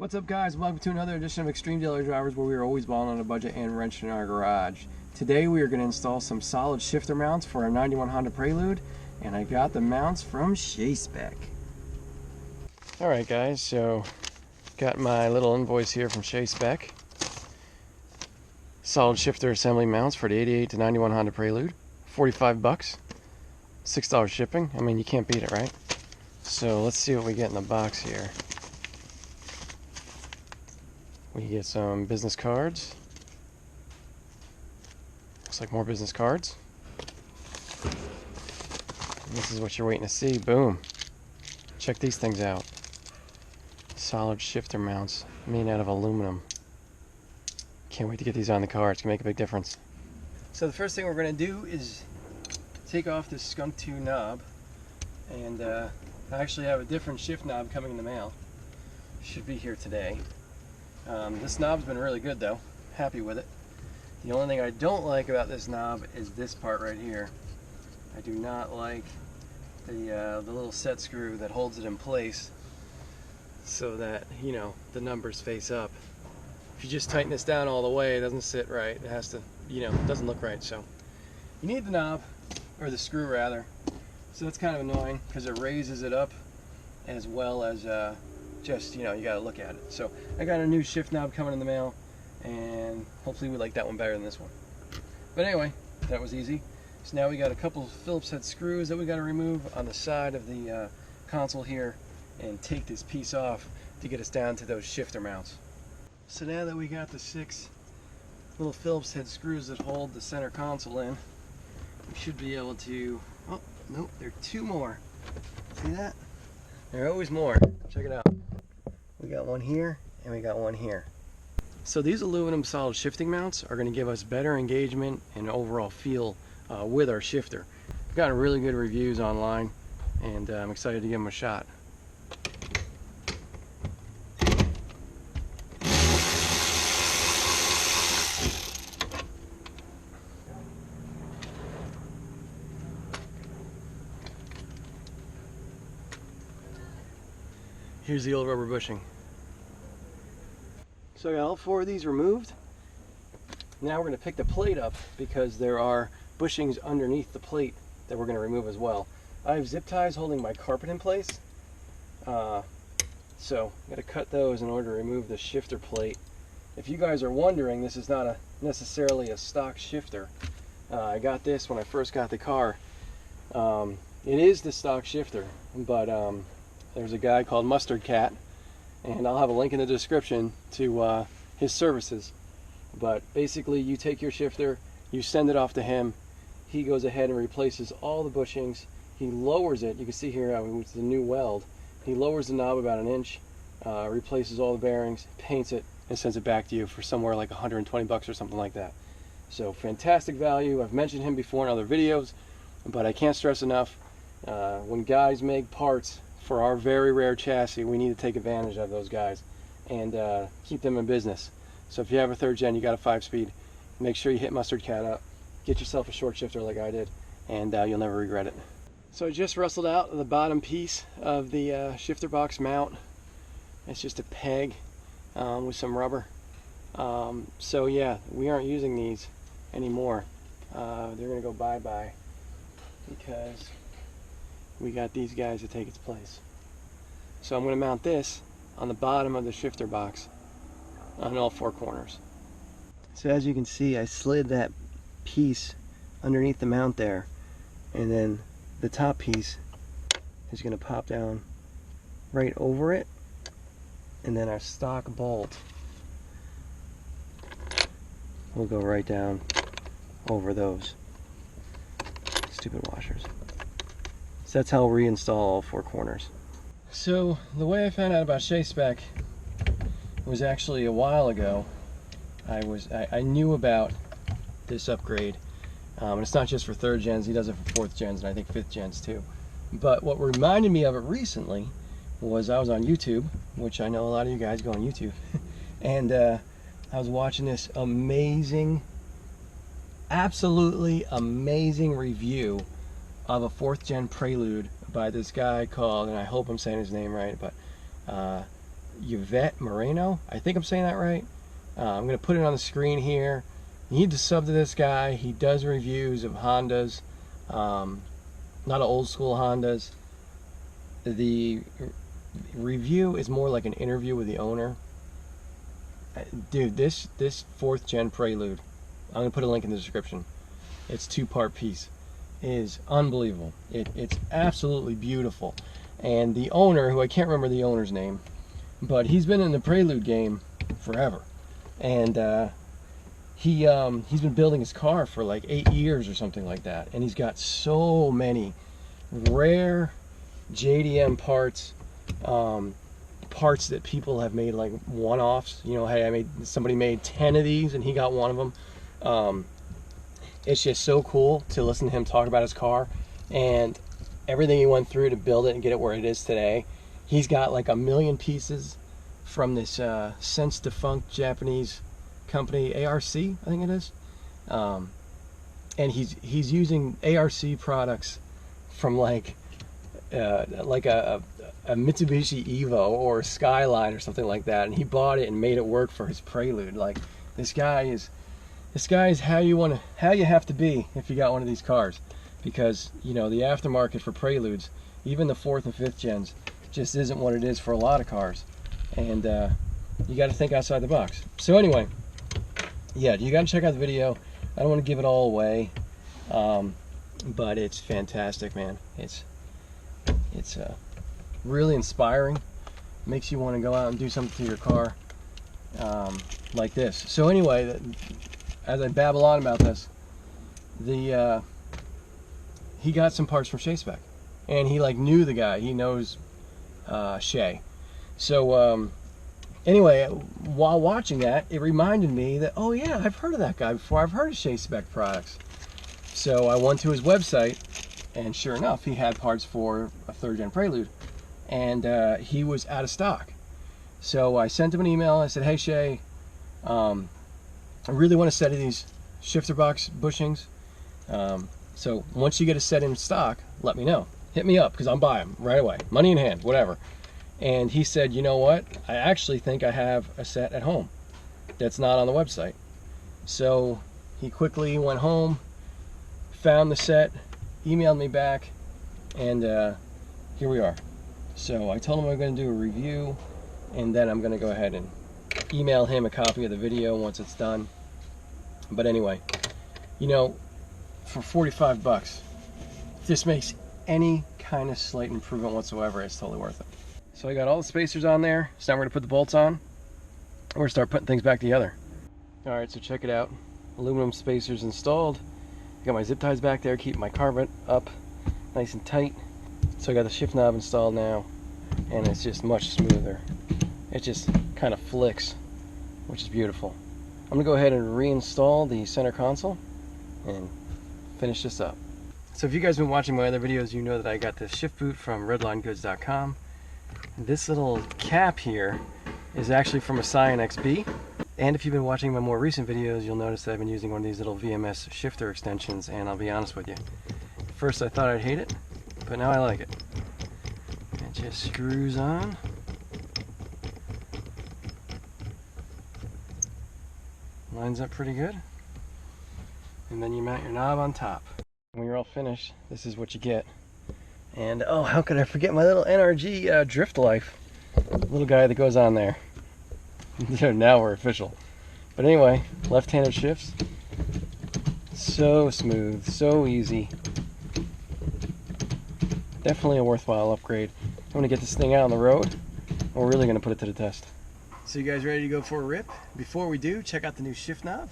What's up, guys? Welcome to another edition of Extreme Daily Drivers, where we are always balling on a budget and wrenching in our garage. Today we are going to install some solid shifter mounts for our 91 Honda Prelude, and I got the mounts from Shay Spec. Alright guys, so got my little invoice here from Shay Spec. Solid shifter assembly mounts for the 88 to 91 Honda Prelude. 45 bucks. $6 shipping. I mean, you can't beat it, right? So let's see what we get in the box here. We get some business cards. Looks like more business cards. And this is what you're waiting to see. Boom. Check these things out. Solid shifter mounts made out of aluminum. Can't wait to get these on the car. It's gonna make a big difference. So the first thing we're gonna do is take off this skunk 2 knob, and I actually have a different shift knob coming in the mail. Should be here today. This knob's been really good though. Happy with it. The only thing I don't like about this knob is this part right here. I do not like the little set screw that holds it in place so that, you know, the numbers face up. If you just tighten this down all the way, it doesn't sit right. It has to, you know, it doesn't look right. So you need the knob, or the screw rather. So that's kind of annoying because it raises it up, as well as just, you know, you got to look at it. So I got a new shift knob coming in the mail, and hopefully we like that one better than this one. But anyway, that was easy. So now we got a couple Phillips head screws that we got to remove on the side of the console here, and take this piece off to get us down to those shifter mounts. So now that we got the 6 little Phillips head screws that hold the center console in, we should be able to, oh nope, there are 2 more. See that? There are always more. Check it out. We got one here, and we got one here. So these aluminum solid shifting mounts are going to give us better engagement and overall feel with our shifter. We've gotten really good reviews online, and I'm excited to give them a shot. Here's the old rubber bushing. So I got all 4 of these removed. Now we're going to pick the plate up, because there are bushings underneath the plate that we're going to remove as well. I have zip ties holding my carpet in place, so I'm going to cut those in order to remove the shifter plate. If you guys are wondering, this is not necessarily a stock shifter. I got this when I first got the car. It is the stock shifter, but there's a guy called Mustard Cat, and I'll have a link in the description to his services. But basically, you take your shifter, you send it off to him, he goes ahead and replaces all the bushings. He lowers it, you can see here how it's the new weld. He lowers the knob about 1 inch, replaces all the bearings, paints it, and sends it back to you for somewhere like 120 bucks or something like that. So fantastic value. I've mentioned him before in other videos, but I can't stress enough, when guys make parts for our very rare chassis, we need to take advantage of those guys and keep them in business. So if you have a 3rd gen, you got a 5-speed, make sure you hit Mustard Cat up, get yourself a short shifter like I did, and you'll never regret it. So I just rustled out the bottom piece of the shifter box mount. It's just a peg with some rubber. So yeah, we aren't using these anymore. They're going to go bye-bye, because we got these guys to take its place. So I'm going to mount this on the bottom of the shifter box on all 4 corners. So as you can see, I slid that piece underneath the mount there, and then the top piece is going to pop down right over it, and then our stock bolt will go right down over those stupid washers. So that's how we reinstall all 4 corners. So the way I found out about Shay Spec was actually a while ago. I knew about this upgrade, and it's not just for 3rd gens. He does it for 4th gens, and I think 5th gens too. But what reminded me of it recently was I was on YouTube, which I know a lot of you guys go on YouTube, and I was watching this amazing, absolutely amazing review of a 4th gen Prelude by this guy called, and I hope I'm saying his name right, but Yvette Moreno. I think I'm saying that right. I'm going to put it on the screen here. You need to sub to this guy. He does reviews of Hondas, not old school Hondas. The review is more like an interview with the owner. Dude, this 4th Gen Prelude, I'm going to put a link in the description. It's 2-part piece. Is unbelievable. It's absolutely beautiful. And the owner, who I can't remember the owner's name, but he's been in the Prelude game forever. And he's been building his car for like 8 years or something like that. And he's got so many rare JDM parts, parts that people have made like one-offs. You know, hey, somebody made 10 of these and he got one of them. It's just so cool to listen to him talk about his car and everything he went through to build it and get it where it is today. He's got like 1 million pieces from this since defunct Japanese company, ARC, I think it is. And he's using ARC products from like a Mitsubishi Evo or Skyline or something like that, and he bought it and made it work for his Prelude. Like, this guy is how you have to be if you got one of these cars, because you know the aftermarket for Preludes, even the 4th and 5th gens, just isn't what it is for a lot of cars, and you got to think outside the box. So anyway, yeah, you got to check out the video. I don't want to give it all away, but it's fantastic, man. It's really inspiring. Makes you want to go out and do something to your car, like this. So anyway, as I babble on about this, he got some parts from Shay Spec, and he like knew the guy. He knows Shay. So anyway, while watching that, it reminded me that, oh yeah, I've heard of that guy before. I've heard of Shay Spec products. So I went to his website, and sure enough, he had parts for a 3rd Gen Prelude, and he was out of stock. So I sent him an email. I said, hey Shay, I really want a set of these shifter box bushings. So once you get a set in stock, let me know. Hit me up, because I'll buy them right away. Money in hand, whatever. And he said, you know what? I actually think I have a set at home that's not on the website. So he quickly went home, found the set, emailed me back, and here we are. So I told him I'm going to do a review, and then I'm going to go ahead and email him a copy of the video once it's done. But anyway, you know, for 45 bucks, if this makes any kind of slight improvement whatsoever, it's totally worth it. So I got all the spacers on there, so now we're going to put the bolts on. We're going to start putting things back together. Alright, so check it out. Aluminum spacers installed. I got my zip ties back there, keep my carpet up nice and tight. So I got the shift knob installed now, and it's just much smoother. It just kind of flicks, which is beautiful. I'm going to go ahead and reinstall the center console and finish this up. So if you guys have been watching my other videos, you know that I got this shift boot from redlinegoods.com. This little cap here is actually from a Scion XB. And if you've been watching my more recent videos, you'll notice that I've been using one of these little VMS shifter extensions, and I'll be honest with you. At first I thought I'd hate it, but now I like it. It just screws on. Lines up pretty good. And then you mount your knob on top. When you're all finished, this is what you get. And oh, how could I forget my little NRG Drift Life little guy that goes on there. Now we're official. But anyway, left-handed shifts. So smooth, so easy. Definitely a worthwhile upgrade. I'm going to get this thing out on the road, and we're really going to put it to the test. So you guys ready to go for a rip? Before we do, check out the new shift knob.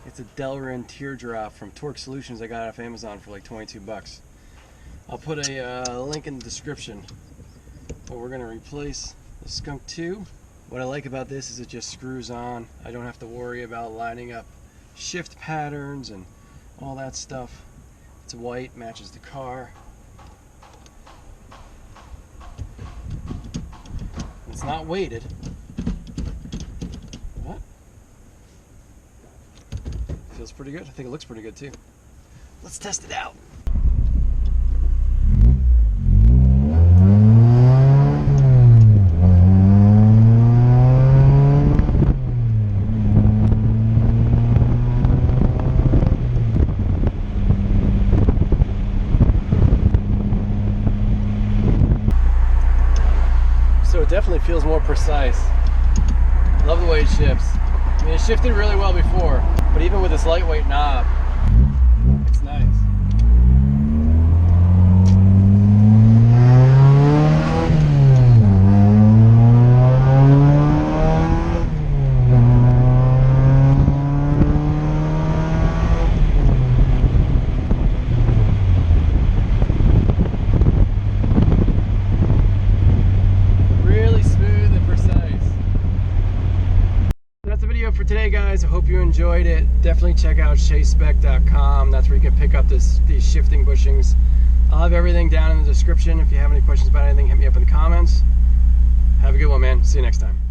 It's a Delrin teardrop from Torque Solutions I got off Amazon for like 22 bucks. I'll put a link in the description. But we're going to replace the Skunk 2. What I like about this is it just screws on. I don't have to worry about lining up shift patterns and all that stuff. It's white, matches the car. It's not weighted. What? Feels pretty good. I think it looks pretty good too. Let's test it out. it definitely feels more precise. Love the way it shifts. I mean, it shifted really well before, but even with this lightweight knob, it's nice. For today, guys, I hope you enjoyed it. Definitely check out shayspec.com. That's where you can pick up these shifting bushings. I'll have everything down in the description. If you have any questions about anything, hit me up in the comments. Have a good one, man. See you next time.